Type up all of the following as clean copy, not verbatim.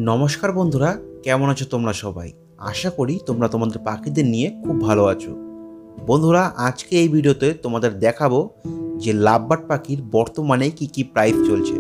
নমস্কার বন্ধুরা, কেমন আছো তোমরা সবাই? আশা করি তোমরা তোমাদের পাখিদের নিয়ে খুব ভালো আছো। বন্ধুরা, আজকে এই ভিডিওতে তোমাদের দেখাবো যে লাভবার্ড পাখির বর্তমানে কি প্রাইস চলছে।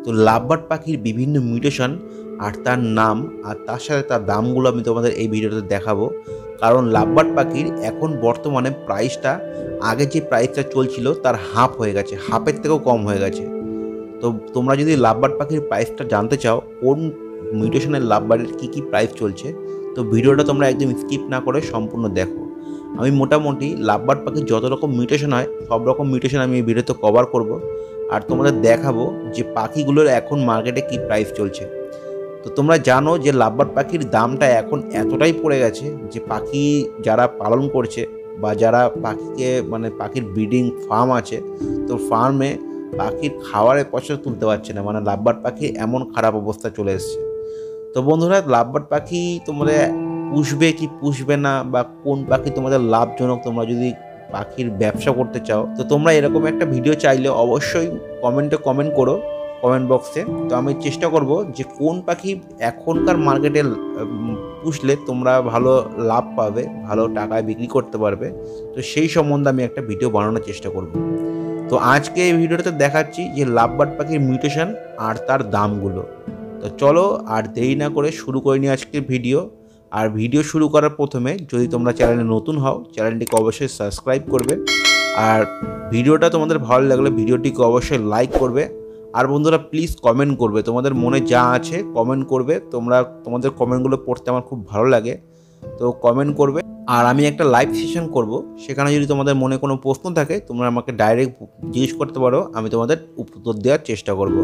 তো লাভবার্ড পাখির বিভিন্ন মিউটেশন আর তার নাম আর তার সাথে তার দামগুলো আমি তোমাদের এই ভিডিওতে দেখাবো। কারণ লাভবার্ড পাখির এখন বর্তমানে প্রাইসটা আগে যে প্রাইসটা চলছিল তার হাফ হয়ে গেছে, হাফের থেকেও কম হয়ে গেছে। তো তোমরা যদি লাভবার্ড পাখির প্রাইসটা জানতে চাও, কোন মিউটেশনের লাভবার্ডের কী প্রাইস চলছে, তো ভিডিওটা তোমরা একদম স্কিপ না করে সম্পূর্ণ দেখো। আমি মোটামুটি লাভবার্ড পাখির যত রকম মিউটেশন হয় সব রকম মিউটেশন আমি এই ভিডিওতে কভার করব আর তোমাদের দেখাবো যে পাখিগুলোর এখন মার্কেটে কি প্রাইস চলছে। তো তোমরা জানো যে লাভবার্ড পাখির দামটা এখন এতটাই পড়ে গেছে যে পাখি যারা পালন করছে বা যারা পাখিকে পাখির ব্রিডিং ফার্ম আছে, তো ফার্মে পাখির খাবারের পয়সা তুলতে পারছে না, লাভবার্ড পাখির এমন খারাপ অবস্থা চলে এসছে। তো বন্ধুরা, লাভবার্ড পাখি তোমরা পুষবে কি পুষবে না, বা কোন পাখি তোমাদের লাভজনক, তোমরা যদি পাখির ব্যবসা করতে চাও, তো তোমরা এরকম একটা ভিডিও চাইলে অবশ্যই কমেন্ট করো, কমেন্ট বক্সে। তো আমি চেষ্টা করব যে কোন পাখি এখনকার মার্কেটে পুষলে তোমরা ভালো লাভ পাবে, ভালো টাকায় বিক্রি করতে পারবে, তো সেই সম্বন্ধে আমি একটা ভিডিও বানানোর চেষ্টা করব। তো আজকে এই ভিডিওটাতে দেখাচ্ছি যে লাভবার্ড পাখির মিউটেশন আর তার দামগুলো। তো চলো আর দেরি না করে শুরু করে নিই আজকের ভিডিও। আর ভিডিও শুরু করার প্রথমে যদি তোমরা চ্যানেলে নতুন হও, চ্যানেলটিকে অবশ্যই সাবস্ক্রাইব করবে, আর ভিডিওটা তোমাদের ভালো লাগলে ভিডিওটিকে অবশ্যই লাইক করবে। আর বন্ধুরা, প্লিজ কমেন্ট করবে, তোমাদের মনে যা আছে কমেন্ট করবে। তোমাদের কমেন্টগুলো পড়তে আমার খুব ভালো লাগে, তো কমেন্ট করবে। আর আমি একটা লাইভ সেশন করব, সেখানে যদি তোমাদের মনে কোনো প্রশ্ন থাকে তোমরা আমাকে ডাইরেক্ট জিজ্ঞেস করতে পারো, আমি তোমাদের উত্তর দেওয়ার চেষ্টা করব।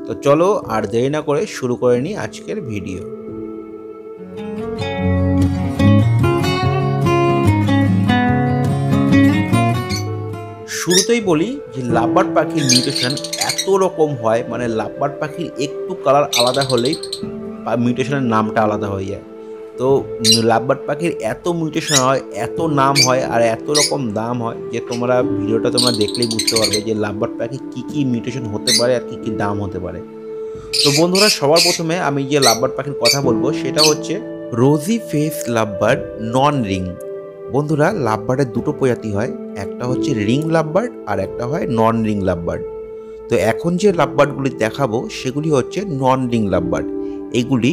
তো চলো আর দেরি না করে শুরু করে নিই আজকের ভিডিও। শুরুতেই বলি যে লাভবার্ড পাখির মিউটেশন এত রকম হয়, লাভবার্ড পাখির একটু কালার আলাদা হলেই মিউটেশনের নামটা আলাদা হয়ে যায়। তো লাভবার্ড পাখির এত মিউটেশন হয়, এত নাম হয় আর এত রকম দাম হয় যে তোমরা ভিডিওটা দেখলেই বুঝতে পারবে যে লাভবার্ড পাখি কী মিউটেশন হতে পারে আর কী দাম হতে পারে। তো বন্ধুরা, সবার প্রথমে আমি যে লাভবার্ড পাখির কথা বলবো সেটা হচ্ছে রোজি ফেস লাভবার্ড নন রিং। বন্ধুরা, লাভবার্ডের দুটো প্রজাতি হয়, একটা হচ্ছে রিং লাভবার্ড আর একটা হয় নন রিং লাভবার্ড। তো এখন যে লাভবার্ডগুলি দেখাবো সেগুলি হচ্ছে নন রিং লাভবার্ড, এগুলি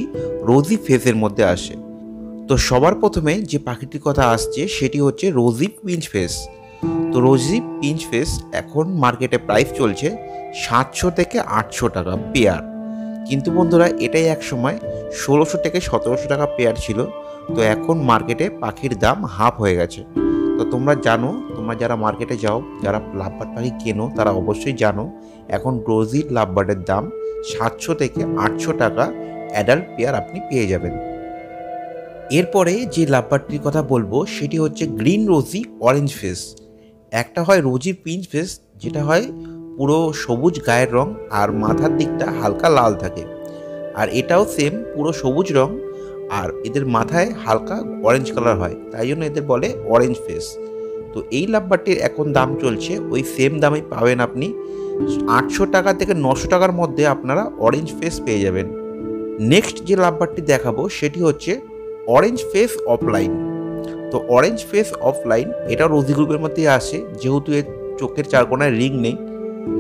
রোজি ফেসের মধ্যে আসে। তো সবার প্রথমে যে পাখিটির কথা আসছে সেটি হচ্ছে রোজি পিঞ্চ ফেস। তো রোজি পিঞ্চ ফেস এখন মার্কেটে প্রাইস চলছে 700 থেকে 800 টাকা পেয়ার। কিন্তু বন্ধুরা, এটাই এক সময় 1600 থেকে 1700 টাকা পেয়ার ছিল। তো এখন মার্কেটে পাখির দাম হাফ হয়ে গেছে। তো তোমরা জানো, তোমরা যারা মার্কেটে যাও, যারা লাভবার্ড পাখি কেনো, তারা অবশ্যই জানো এখন রোজি লাভবার্ডের দাম 700 থেকে 800 টাকা অ্যাডাল্ট পেয়ার আপনি পেয়ে যাবেন। এরপরে যে লাভবার্ডটির কথা বলবো সেটি হচ্ছে গ্রিন রোজি অরেঞ্জ ফেস। একটা হয় রোজি পিঞ্চ ফেস, যেটা হয় পুরো সবুজ গায়ের রং আর মাথার দিকটা হালকা লাল থাকে, আর এটাও সেম পুরো সবুজ রং আর এদের মাথায় হালকা অরেঞ্জ কালার হয়, তাই জন্য এদের বলে অরেঞ্জ ফেস। তো এই লাভবার্ডটির এখন দাম চলছে ওই সেম দামেই পাবেন আপনি, 800 টাকা থেকে 900 টাকার মধ্যে আপনারা অরেঞ্জ ফেস পেয়ে যাবেন। নেক্সট যে লাভবার্ডটি দেখাবো সেটি হচ্ছে অরেঞ্জ ফেস অফলাইন। তো অরেঞ্জ ফেস অফলাইন এটা রোজি গ্রুপের মধ্যে আসে, যেহেতু এর চোখের চারকোনায় রিং নেই,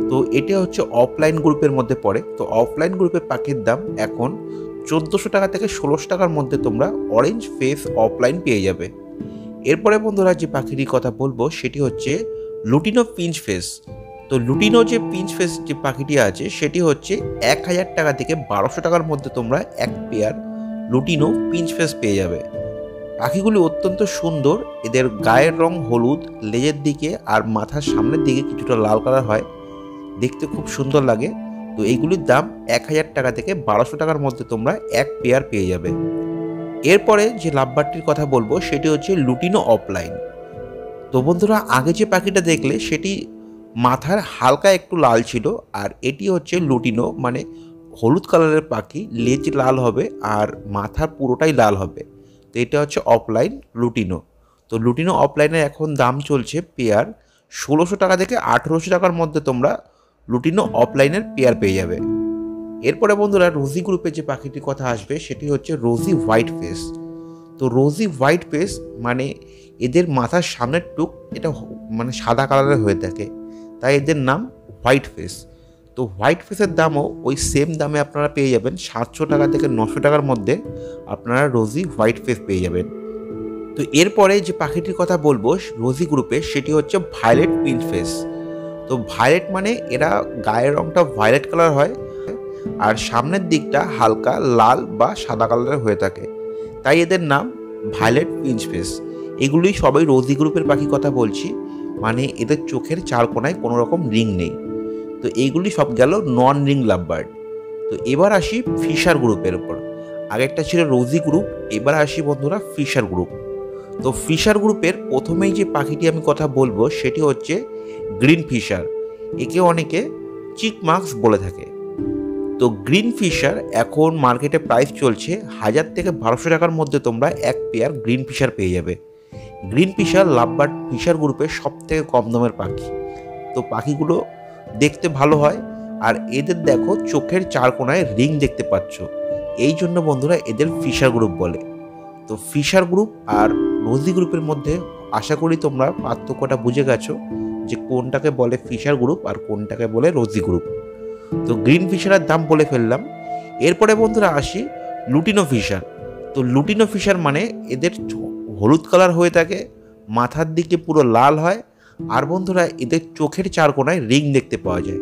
তো এটা হচ্ছে অফলাইন গ্রুপের মধ্যে পড়ে। তো অফলাইন গ্রুপের পাখির দাম এখন 1400 টাকা থেকে 1600 টাকার মধ্যে তোমরা অরেঞ্জ ফেস অফলাইন পেয়ে যাবে। এরপরে বন্ধুরা, যে পাখিটির কথা বলবো সেটি হচ্ছে লুটিনো পিঞ্চ ফেস। তো লুটিনো যে পিঞ্চ ফেস যে পাখিটি আছে সেটি হচ্ছে 1000 টাকা থেকে 1200 টাকার মধ্যে তোমরা এক পেয়ার লুটিনো পিঞ্চ ফেস পেয়ে যাবে। পাখিগুলি অত্যন্ত সুন্দর, এদের গায়ের রং হলুদ, লেজের দিকে আর মাথার সামনের দিকে কিছুটা লাল কালার হয়, দেখতে খুব সুন্দর লাগে। তো এইগুলির দাম 1000 টাকা থেকে 1200 টাকার মধ্যে তোমরা এক পেয়ার পেয়ে যাবে। এরপরে যে লাভবার্ডটির কথা বলবো সেটি হচ্ছে লুটিনো অফলাইন। তো বন্ধুরা, আগে যে পাখিটা দেখলে সেটি মাথার হালকা একটু লাল ছিল, আর এটি হচ্ছে লুটিনো, হলুদ কালারের পাখি, লেজ লাল হবে আর মাথার পুরোটাই লাল হবে। তো এটা হচ্ছে অফলাইন লুটিনো। তো লুটিনো অফলাইনের এখন দাম চলছে পেয়ার 1600 টাকা থেকে 1800 টাকার মধ্যে তোমরা লুটিনো অফলাইনের পেয়ার পেয়ে যাবে। এরপরে বন্ধুরা রোজি গ্রুপে যে পাখিটির কথা আসবে সেটি হচ্ছে রোজি হোয়াইট ফেস। তো রোজি হোয়াইট ফেস মানে এদের মাথার সামনের টুক এটা মানে সাদা কালারের হয়ে থাকে, তাই এদের নাম হোয়াইট ফেস। তো হোয়াইট ফেসের দামও ওই সেম দামে আপনারা পেয়ে যাবেন, 700 টাকা থেকে 900 টাকার মধ্যে আপনারা রোজি হোয়াইট ফেস পেয়ে যাবেন। তো এরপরে যে পাখিটির কথা বলবো রোজি গ্রুপে সেটি হচ্ছে ভায়োলেট পিঞ্চ ফেস। তো ভায়োলেট মানে এরা গায়ের রংটা ভায়োলেট কালার হয় আর সামনের দিকটা হালকা লাল বা সাদা কালারের হয়ে থাকে, তাই এদের নাম ভায়োলেট পিঞ্চ ফেস। এগুলি সবাই রোজি গ্রুপের পাখি কথা বলছি, মানে এদের চোখের চার কোনায় কোনো রকম রিং নেই। তো এইগুলি সব গেল নন রিং লাভবার্ড। তো এবার আসি ফিশার গ্রুপের উপর। আগেরটা ছিল রোজি গ্রুপ, এবার আসি বন্ধুরা ফিশার গ্রুপ। তো ফিশার গ্রুপের প্রথমেই যে পাখিটি আমি কথা বলবো সেটি হচ্ছে গ্রিন ফিশার, একে অনেকে চিকমাক্স বলে থাকে। তো গ্রিন ফিশার এখন মার্কেটে প্রাইস চলছে 1000 থেকে 1200 টাকার মধ্যে তোমরা এক পেয়ার গ্রিন ফিশার পেয়ে যাবে। গ্রিন ফিশার লাভবার্ড ফিশার গ্রুপের সব থেকে কম দামের পাখি। তো পাখিগুলো দেখতে ভালো হয় আর এদের দেখো চোখের চার কোনায় রিং দেখতে পাচ্ছ, এই জন্য বন্ধুরা এদের ফিশার গ্রুপ বলে। তো ফিশার গ্রুপ আর রোজি গ্রুপের মধ্যে আশা করি তোমরা পার্থক্যটা বুঝে গেছো যে কোনটাকে বলে ফিশার গ্রুপ আর কোনটাকে বলে রোজি গ্রুপ। তো গ্রিন ফিশারের দাম বলে ফেললাম। এরপরে বন্ধুরা আসি লুটিনো ফিশার। তো লুটিনো ফিশার মানে এদের হলুদ কালার হয়ে থাকে, মাথার দিকে পুরো লাল হয় আর বন্ধুরা এদের চোখের চার কোনায় রিং দেখতে পাওয়া যায়,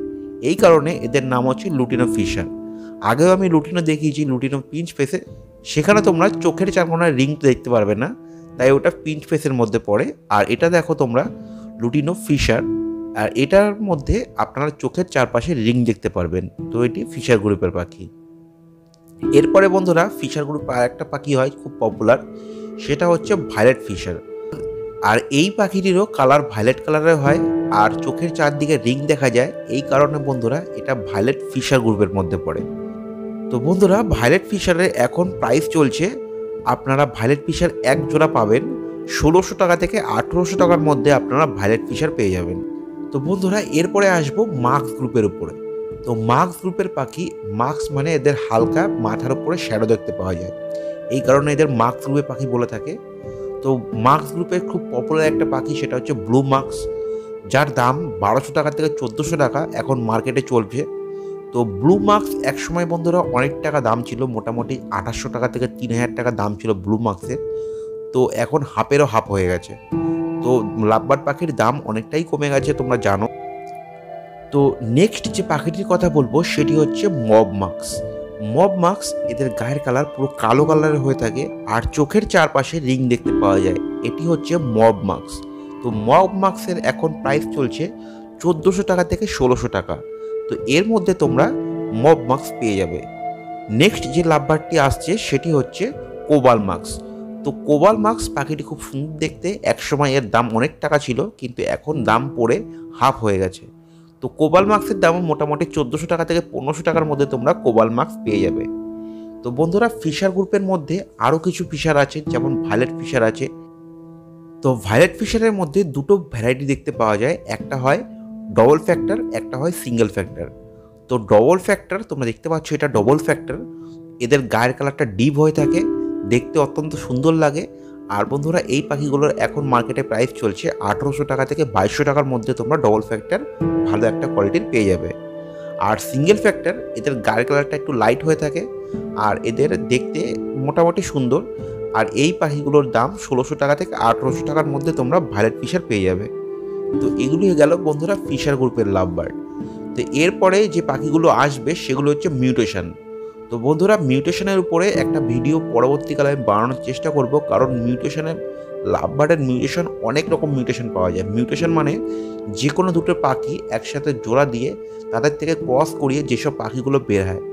এই কারণে এদের নাম হচ্ছে লুটিনো ফিশার। আগেও আমি লুটিনো দেখিয়েছি লুটিনো পিঞ্চ ফেসে, সেখানে তোমরা চোখের চার কোনায় রিং দেখতে পারবে না, তাই ওটা পিঞ্চ ফেসের মধ্যে পড়ে। আর এটা দেখো তোমরা লুটিনো ফিশার, আর এটার মধ্যে আপনারা চোখের চারপাশে রিং দেখতে পারবেন। তো এটি ফিশার গ্রুপের পাখি। এরপরে বন্ধুরা ফিশার গ্রুপ আর একটা পাখি হয় খুব পপুলার, সেটা হচ্ছে ভায়োলেট ফিশার। আর এই পাখিটিরও কালার ভায়োলেট কালারের হয় আর চোখের চারদিকে রিং দেখা যায়, এই কারণে বন্ধুরা এটা ভায়োলেট ফিশার গ্রুপের মধ্যে পড়ে। তো বন্ধুরা ভায়োলেট ফিশারের এখন প্রাইস চলছে, আপনারা ভায়োলেট ফিশার এক জোড়া পাবেন 1600 টাকা থেকে 1800 টাকার মধ্যে আপনারা ভায়োলেট ফিশার পেয়ে যাবেন। তো বন্ধুরা এরপরে আসবো মাক্স গ্রুপের উপরে। তো মাক্স গ্রুপের পাখি, মাক্স মানে এদের হালকা মাথার উপরে শ্যাডো দেখতে পাওয়া যায়, এই কারণে এদের মাক্স গ্রুপের পাখি বলে থাকে। তো মাক্স গ্রুপের খুব পপুলার একটা পাখি সেটা হচ্ছে ব্লু মাক্স, যার দাম 1200 টাকা থেকে 1400 টাকা এখন মার্কেটে চলছে। তো ব্লু মাক্স একসময় বন্ধুরা অনেক টাকা দাম ছিল, মোটামুটি 2800 টাকা থেকে 3000 টাকা দাম ছিল ব্লু মাক্সের। তো এখন হাফেরও হাফ হয়ে গেছে। তো লাভবার্ড পাখির দাম অনেকটাই কমে গেছে তোমরা জানো। তো নেক্সট যে পাখিটির কথা বলবো সেটি হচ্ছে মব মাক্স। মব মাক্স এদের গায়ের কালার পুরো কালো কালারের হয়ে থাকে আর চোখের চারপাশে রিং দেখতে পাওয়া যায়, এটি হচ্ছে মব মাক্স। তো মব মাক্সের এখন প্রাইস চলছে 1400 টাকা থেকে 1600 টাকা। তো এর মধ্যে তোমরা মব মাক্স পেয়ে যাবে। নেক্সট যে লাভবার্ডটি আসছে সেটি হচ্ছে কোবাল মাক্স। তো কোবাল মাক্স পাখিটি খুব সুন্দর দেখতে, একসময় এর দাম অনেক টাকা ছিল কিন্তু এখন দাম পড়ে হাফ হয়ে গেছে। তো কোবাল মাক্সের দাম মোটামুটি 1400 টাকা থেকে 1500 টাকার মধ্যে তোমরা কোবাল মাক্স পেয়ে যাবে। তো বন্ধুরা ফিশার গ্রুপের মধ্যে আরও কিছু ফিশার আছে, যেমন ভায়োলেট ফিশার আছে। তো ভায়োলেট ফিশারের মধ্যে দুটো ভ্যারাইটি দেখতে পাওয়া যায়, একটা হয় ডবল ফ্যাক্টর, একটা হয় সিঙ্গেল ফ্যাক্টর। তো ডবল ফ্যাক্টর তোমরা দেখতে পাচ্ছ, এটা ডবল ফ্যাক্টর, এদের গায়ের কালারটা ডিপ হয়ে থাকে, দেখতে অত্যন্ত সুন্দর লাগে। আর বন্ধুরা এই পাখিগুলোর এখন মার্কেটে প্রাইস চলছে 1800 টাকা থেকে 2200 টাকার মধ্যে তোমরা ডবল ফ্যাক্টর ভালো একটা কোয়ালিটির পেয়ে যাবে। আর সিঙ্গেল ফ্যাক্টর এদের গায়ের কালারটা একটু লাইট হয়ে থাকে আর এদের দেখতে মোটামুটি সুন্দর। আর এই পাখিগুলোর দাম 1600 টাকা থেকে 1800 টাকার মধ্যে তোমরা ভায়োলেট ফিশার পেয়ে যাবে। তো এগুলি গেল বন্ধুরা ফিশার গ্রুপের লাভবার্ড। তো এরপরে যে পাখিগুলো আসবে সেগুলো হচ্ছে মিউটেশন। তো বন্ধুরা মিউটেশনের উপরে একটা ভিডিও পরবর্তীকালে আমি বানানোর চেষ্টা করব, কারণ মিউটেশনের লাভবার্ডের মিউটেশন অনেক রকম মিউটেশন পাওয়া যায়। মিউটেশন মানে যে কোনো দুটো পাখি একসাথে জোড়া দিয়ে তাদের থেকে ক্রস করিয়ে যেসব পাখিগুলো বের হয়।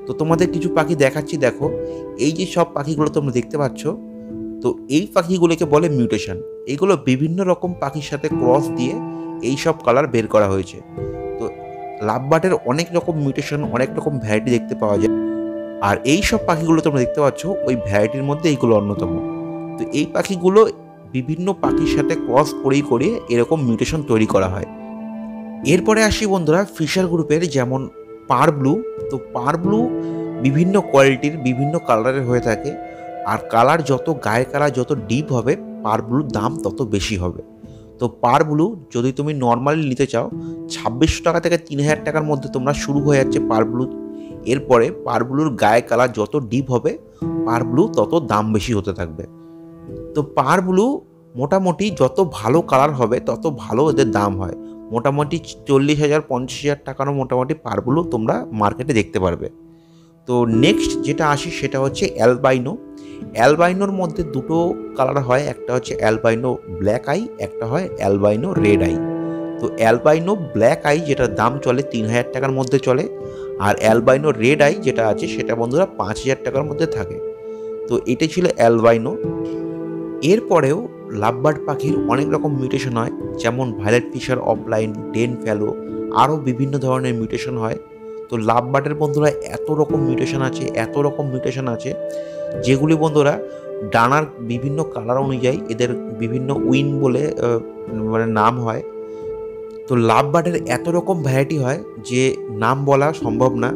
তো তোমাদের কিছু পাখি দেখাচ্ছি, দেখো এই যে সব পাখিগুলো তোমরা দেখতে পাচ্ছ, তো এই পাখিগুলোকে বলে মিউটেশন। এইগুলো বিভিন্ন রকম পাখির সাথে ক্রস দিয়ে এই সব কালার বের করা হয়েছে। তো লাভবার্ডের অনেক রকম মিউটেশন, অনেক রকম ভ্যারাইটি দেখতে পাওয়া যায়। আর এই সব পাখিগুলো তোমরা দেখতে পাচ্ছ ওই ভ্যারাইটির মধ্যে এইগুলো অন্যতম। তো এই পাখিগুলো বিভিন্ন পাখির সাথে ক্রস করে এরকম মিউটেশন তৈরি করা হয়। এরপরে আসি বন্ধুরা ফিশার গ্রুপের, যেমন পার ব্লু। তো পার ব্লু বিভিন্ন কোয়ালিটির বিভিন্ন কালারের হয়ে থাকে, আর কালার যত গায়ের কালার যত ডিপ হবে পার ব্লুর দাম তত বেশি হবে। তো পার ব্লু যদি তুমি নর্মালি নিতে চাও 2600 টাকা থেকে 3000 টাকার মধ্যে তোমরা শুরু হয়ে যাচ্ছে পার ব্লু। এরপরে পার ব্লুর গায়ে কালার যত ডিপ হবে পার ব্লু তত দাম বেশি হতে থাকবে। তো পার ব্লু মোটামুটি যত ভালো কালার হবে তত ভালো এদের দাম হয়। মোটামুটি 40,000 50,000 টাকারও মোটামুটি পার ব্লু তোমরা মার্কেটে দেখতে পারবে। তো নেক্সট যেটা আসি সেটা হচ্ছে অ্যালবাইনো। অ্যালবাইনোর মধ্যে দুটো কালার হয়, একটা হচ্ছে অ্যালবাইনো ব্ল্যাক আই, একটা হয় অ্যালবাইনো রেড আই। তো অ্যালবাইনো ব্ল্যাক আই যেটার দাম চলে 3000 টাকার মধ্যে চলে, আর অ্যালবাইনো রেড আই যেটা আছে সেটা বন্ধুরা 5000 টাকার মধ্যে থাকে। তো এটা ছিল অ্যালবাইনো। এরপরেও লাভবার্ড পাখির অনেক রকম মিউটেশন হয়, যেমন ভায়োলেট ফিশার অফলাইন, ডেন ফ্যালো, আরও বিভিন্ন ধরনের মিউটেশন হয়। তো লাভবার্ডের বন্ধুরা এত রকম মিউটেশন আছে যেগুলি বন্ধুরা ডানার বিভিন্ন কালার অনুযায়ী এদের বিভিন্ন উইন বলে মানে নাম হয়। তো লাভবার্ডের এত রকম ভ্যারাইটি হয় যে নাম বলা সম্ভব না।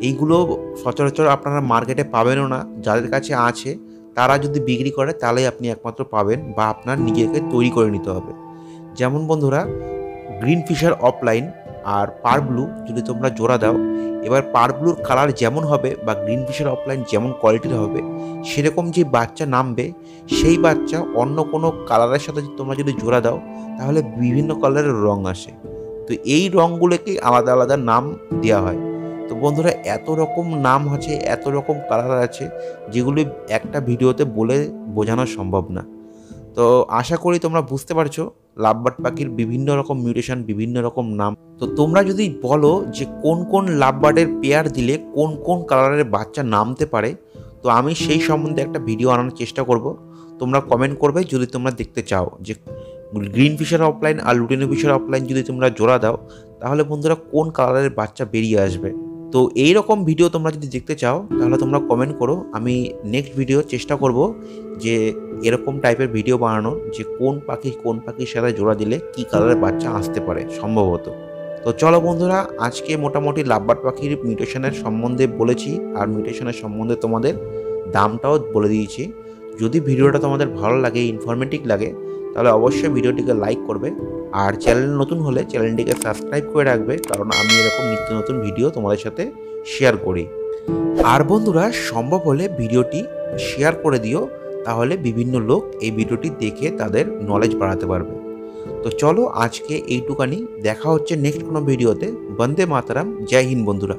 এইগুলো সচরাচর আপনারা মার্কেটে পাবেনও না, যাদের কাছে আছে তারা যদি বিক্রি করে তাহলেই আপনি একমাত্র পাবেন, বা আপনার নিজেকে তৈরি করে নিতে হবে। যেমন বন্ধুরা গ্রিন ফিশার অফলাইন আর পার ব্লু যদি তোমরা জোড়া দাও, এবার পার ব্লুর কালার যেমন হবে বা গ্রিন ফিশার অফলাইন যেমন কোয়ালিটির হবে সেরকম যে বাচ্চা নামবে, সেই বাচ্চা অন্য কোনো কালারের সাথে তোমরা যদি জোড়া দাও তাহলে বিভিন্ন কালারের রং আসে। তো এই রঙগুলোকে আলাদা আলাদা নাম দেওয়া হয়। তো বন্ধুরা এত রকম নাম আছে, এত রকম কালার আছে যেগুলি একটা ভিডিওতে বলে বোঝানো সম্ভব না। তো আশা করি তোমরা বুঝতে পারছো লাভবার্ড পাখির বিভিন্ন রকম মিউটেশন, বিভিন্ন রকম নাম। তো তোমরা যদি বলো যে কোন কোন লাভবার্ডের পেয়ার দিলে কোন কোন কালারের বাচ্চা নামতে পারে, তো আমি সেই সম্বন্ধে একটা ভিডিও আনার চেষ্টা করব। তোমরা কমেন্ট করবে যদি তোমরা দেখতে চাও যে গ্রিন ফিশার অফলাইন আর লুটিনো ফিশার অফলাইন যদি তোমরা জোড়া দাও তাহলে বন্ধুরা কোন কালারের বাচ্চা বেরিয়ে আসবে। তো এই রকম ভিডিও তোমরা যদি দেখতে চাও তাহলে তোমরা কমেন্ট করো, আমি নেক্সট ভিডিও চেষ্টা করব যে এরকম টাইপের ভিডিও বানানোর, যে কোন পাখির সাথে জোড়া দিলে কি কালারের বাচ্চা আসতে পারে সম্ভবত। তো চলো বন্ধুরা, আজকে মোটামুটি লাভবার্ড পাখির মিউটেশনের সম্বন্ধে বলেছি, আর মিউটেশনের সম্বন্ধে তোমাদের দামটাও বলে দিয়েছি। যদি ভিডিওটা তোমাদের ভালো লাগে, ইনফরমেটিভ লাগে, তাহলে অবশ্যই ভিডিওটিকে লাইক করবে, আর চ্যানেল নতুন হলে চ্যানেলটিকে সাবস্ক্রাইব করে রাখবে, কারণ আমি এরকম নিত্য নতুন ভিডিও তোমাদের সাথে শেয়ার করি। আর বন্ধুরা সম্ভব হলে ভিডিওটি শেয়ার করে দিও, তাহলে বিভিন্ন লোক এই ভিডিওটি দেখে তাদের নলেজ বাড়াতে পারবে। তো চলো আজকে এইটুকানি, দেখা হচ্ছে নেক্সট কোনো ভিডিওতে। বন্দে মাতারাম, জয় হিন্দ বন্ধুরা।